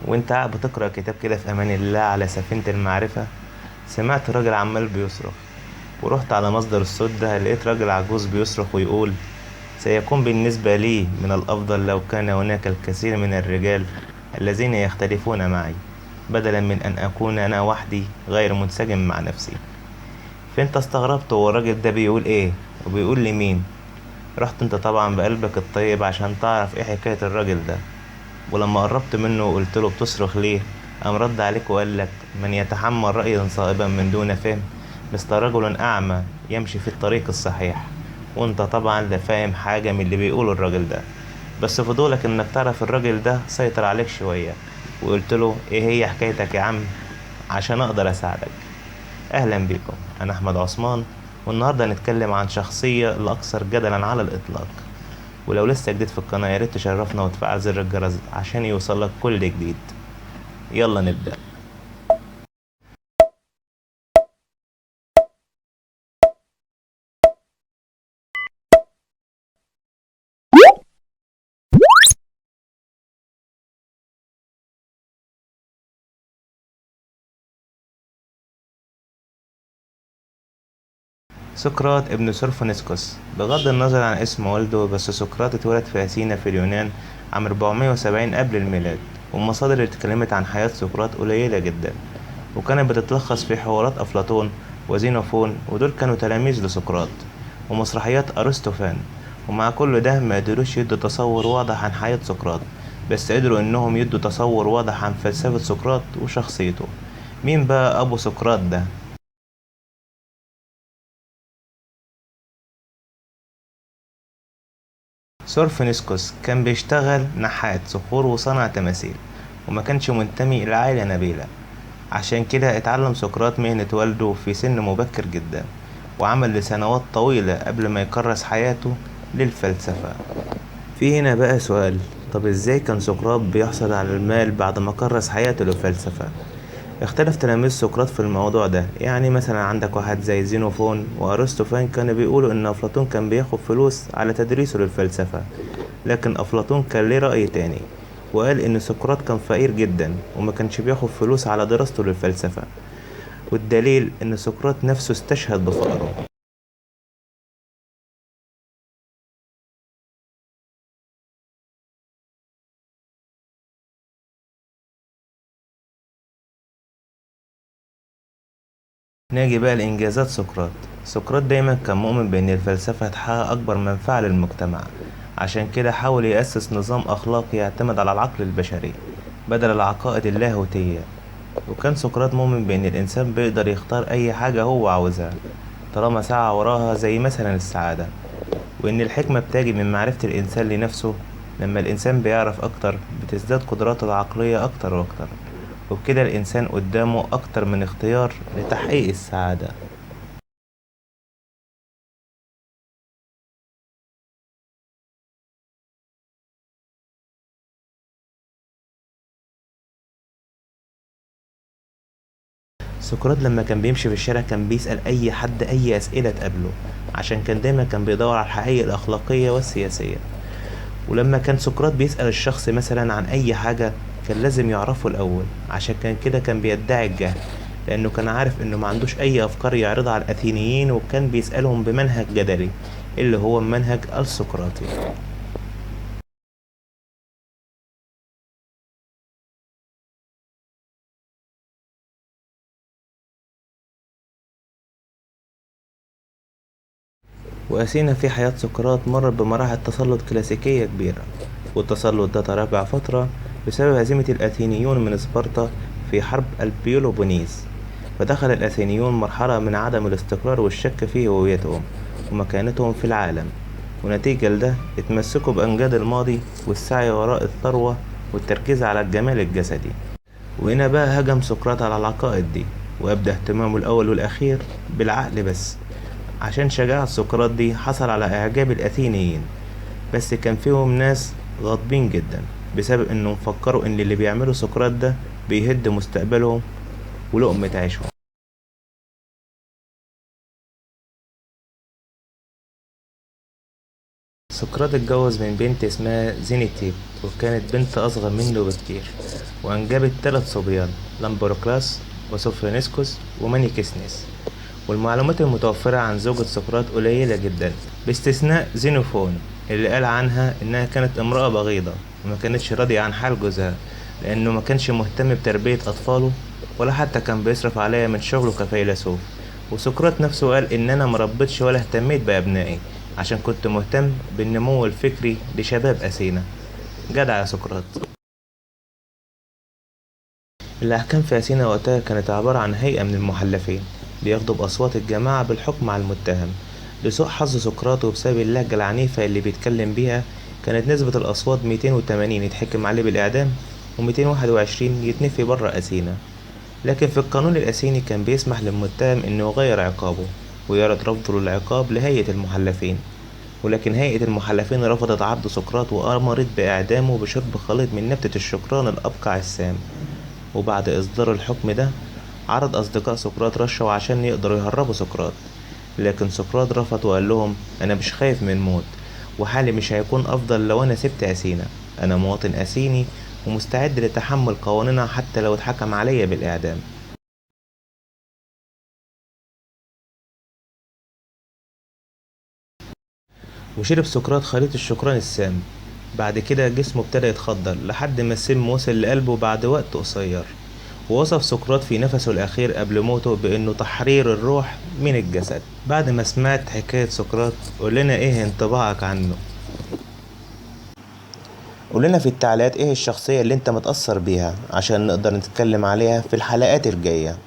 وانت قاعد بتقرأ كتاب كده في امان الله على سفينة المعرفة، سمعت راجل عمال بيصرخ. ورحت على مصدر الصوت ده، لقيت راجل عجوز بيصرخ ويقول: سيكون بالنسبة لي من الأفضل لو كان هناك الكثير من الرجال الذين يختلفون معي، بدلا من أن أكون أنا وحدي غير منسجم مع نفسي. فانت استغربت هو الراجل ده بيقول ايه وبيقول لمين. رحت انت طبعا بقلبك الطيب عشان تعرف ايه حكاية الراجل ده. ولما قربت منه وقلت له: بتصرخ ليه؟ قام رد عليك وقال لك: من يتحمل رأيا صائبا من دون فهم مثل رجل أعمى يمشي في الطريق الصحيح. وانت طبعا لا فاهم حاجة من اللي بيقوله الراجل ده، بس فضولك انك تعرف الراجل ده سيطر عليك شوية. وقلت له: ايه هي حكايتك يا عم عشان اقدر اساعدك. اهلا بكم، انا احمد عثمان، والنهارده هنتكلم عن شخصية الاكثر جدلا على الاطلاق. ولو لسه جديد في القناة ياريت تشرفنا وتفعل زر الجرس عشان يوصلك كل جديد. يلا نبدأ. سقراط ابن سورفونسكوس، بغض النظر عن اسم والده، بس سقراط اتولد في أثينا في اليونان عام 470 قبل الميلاد. والمصادر اللي اتكلمت عن حياة سقراط قليلة جدا، وكانت بتتلخص في حوارات أفلاطون وزينوفون، ودول كانوا تلاميذ لسقراط، ومسرحيات أرسطوفان. ومع كل ده ما قدروش يدوا تصور واضح عن حياة سقراط، بس قدروا إنهم يدوا تصور واضح عن فلسفة سقراط وشخصيته. مين بقى أبو سقراط ده؟ سورفينيسكوس كان بيشتغل نحات صخور وصنع تماثيل، وما كانش منتمي إلى عائلة نبيلة. عشان كده اتعلم سقراط مهنة والده في سن مبكر جدا، وعمل لسنوات طويلة قبل ما يكرس حياته للفلسفة. في هنا بقى سؤال: طب ازاي كان سقراط بيحصل على المال بعد ما كرس حياته للفلسفة؟ اختلف تلاميذ سقراط في الموضوع ده. يعني مثلا عندك واحد زي زينوفون وارسطوفان كانوا بيقولوا ان افلاطون كان بياخد فلوس على تدريسه للفلسفة، لكن افلاطون كان ليه رأي تاني، وقال ان سقراط كان فقير جدا وما كانش بياخد فلوس على دراسته للفلسفة. والدليل ان سقراط نفسه استشهد بفقره. نيجي بقى لإنجازات سقراط. سقراط دايما كان مؤمن بأن الفلسفة هتحقق أكبر منفعة للمجتمع، عشان كده حاول يأسس نظام أخلاقي يعتمد على العقل البشري بدل العقائد اللاهوتية. وكان سقراط مؤمن بأن الإنسان بيقدر يختار أي حاجة هو عاوزها طالما سعى وراها، زي مثلا السعادة. وإن الحكمة بتجي من معرفة الإنسان لنفسه. لما الإنسان بيعرف أكتر بتزداد قدراته العقلية أكتر وأكتر، وبكده الإنسان قدامه أكتر من اختيار لتحقيق السعادة. سقراط لما كان بيمشي في الشارع كان بيسأل أي حد أي أسئلة تقابله، عشان كان دايما كان بيدور على الحقائق الأخلاقية والسياسية. ولما كان سقراط بيسأل الشخص مثلا عن أي حاجة كان لازم يعرفه الأول، عشان كان كده كان بيدعي الجهل، لأنه كان عارف إنه ما عندوش أي أفكار يعرضها على الأثينيين، وكان بيسألهم بمنهج جدلي اللي هو المنهج السقراطي. وأثينا في حياة سقراط مرت بمراحل تسلط كلاسيكية كبيرة، والتسلط ده تراجع فترة بسبب هزيمة الأثينيون من سبارتا في حرب البيلوبونيس. فدخل الأثينيون مرحلة من عدم الاستقرار والشك في هويتهم ومكانتهم في العالم، ونتيجة لده اتمسكوا بأمجاد الماضي والسعي وراء الثروة والتركيز على الجمال الجسدي. وهنا بقى هجم سقراط على العقائد دي، وأبدأ اهتمامه الأول والأخير بالعقل بس. عشان شجاعة سقراط دي حصل على إعجاب الأثينيين، بس كان فيهم ناس غاضبين جدا بسبب إنهم فكروا إن اللي بيعمله سقراط ده بيهد مستقبلهم ولقمة عيشهم. سقراط اتجوز من بنت اسمها زينيتيب، وكانت بنت أصغر منه بكتير، وأنجبت 3 صبيان: لامبروكلاس وسوفرونيسكوس ومانيكسنس. والمعلومات المتوفرة عن زوجة سقراط قليلة جدا، باستثناء زينوفون اللي قال عنها إنها كانت امرأة بغيضة وما كانتش راضية عن حال جوزها، لأنه ما كانش مهتم بتربية أطفاله ولا حتى كان بيصرف عليها من شغله كفيلسوف. وسقراط نفسه قال إن أنا مربتش ولا اهتميت بأبنائي عشان كنت مهتم بالنمو الفكري لشباب أثينا. جدع يا سقراط. الأحكام في أثينا وقتها كانت عبارة عن هيئة من المحلفين بياخدوا بأصوات الجماعة بالحكم على المتهم. لسوء حظ سقراط وبسبب اللهجة العنيفة اللي بيتكلم بيها، كانت نسبة الأصوات 280 يتحكم عليه بالإعدام و221 يتنفي بره أثينا. لكن في القانون الأثيني كان بيسمح للمتهم إنه يغير عقابه ويعرض رفضه للعقاب لهيئة المحلفين، ولكن هيئة المحلفين رفضت عرض سقراط وأمرت بإعدامه بشرب خليط من نبتة الشكران الأبقع السام. وبعد إصدار الحكم ده، عرض أصدقاء سقراط رشوا عشان يقدروا يهربوا سقراط، لكن سقراط رفض وقال لهم: أنا مش خايف من موت، وحالي مش هيكون أفضل لو أنا سبت أثينا. أنا مواطن أثيني ومستعد لتحمل قوانينها حتى لو اتحكم عليا بالإعدام. وشرب سقراط خليط الشكران السام. بعد كده جسمه ابتدى يتخدر لحد ما السم وصل لقلبه بعد وقت قصير. ووصف سقراط في نفسه الأخير قبل موته بأنه تحرير الروح من الجسد. بعد ما سمعت حكاية سقراط، قول لنا إيه انطباعك عنه؟ قول لنا في التعليقات إيه الشخصية اللي أنت متأثر بيها عشان نقدر نتكلم عليها في الحلقات الجاية.